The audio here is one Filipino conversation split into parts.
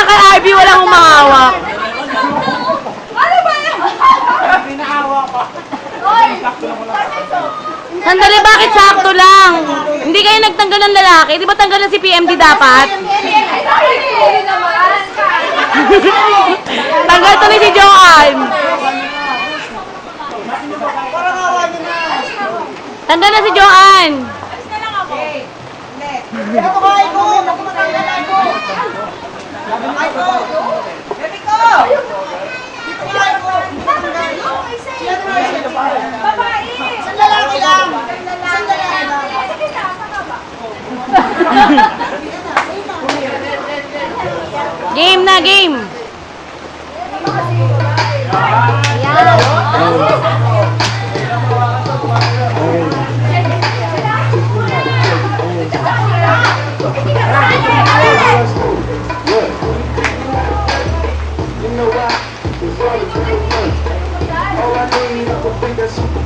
nga kay Ivy, walang humahawak. Ano ba yan? Pinahawa pa. Sandali, bakit sakto lang? Hindi kayo nagtanggal ng lalaki? Di ba tanggalan si PMD dapat? Hindi naman. Tanggal to ni si Joanne. Tanggal na si Joanne. Game na, game.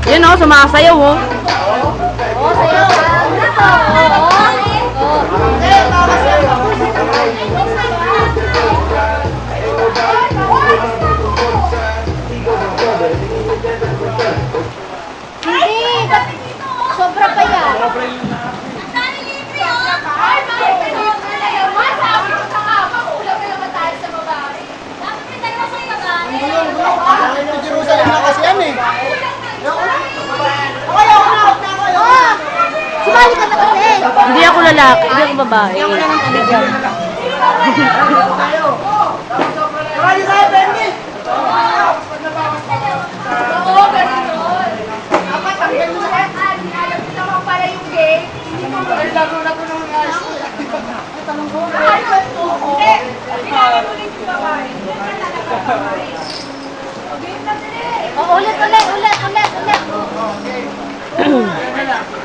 Yan o, sumasayaw o. Sobra pa yan. Jerusalem na kasi yan eh. Sumali ka na kasi. Hindi ako lalaki, hindi ako babae. Hindi ako na ng kanigang. Oo, ganun yun. Dapat ang ganun sa akin. Alam ko naman pala yung game. Hindi mo Laro na ko ng guys. Hindi. Pinakamulit yung babae. Game na sila eh. Oh, ulit.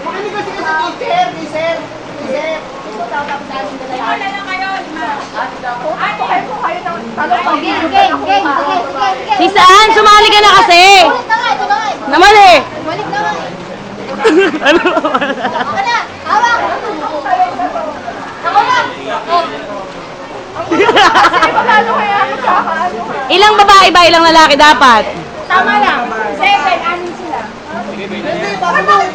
Makinig kasi teacher. Ito tapos natin Wala na kayo. Ay, kayo ng talong. Game. Sige. Si Saan, sumali ka na kasi. Ulit na nga, ito na nga. Naman eh. Balik na nga. Ano? Ako na. Hawak. Ako na. Paano kaya magkakaano? Ilang babae ba, ilang lalaki dapat? Tama lang. 7, 6 sila. Hindi, bakit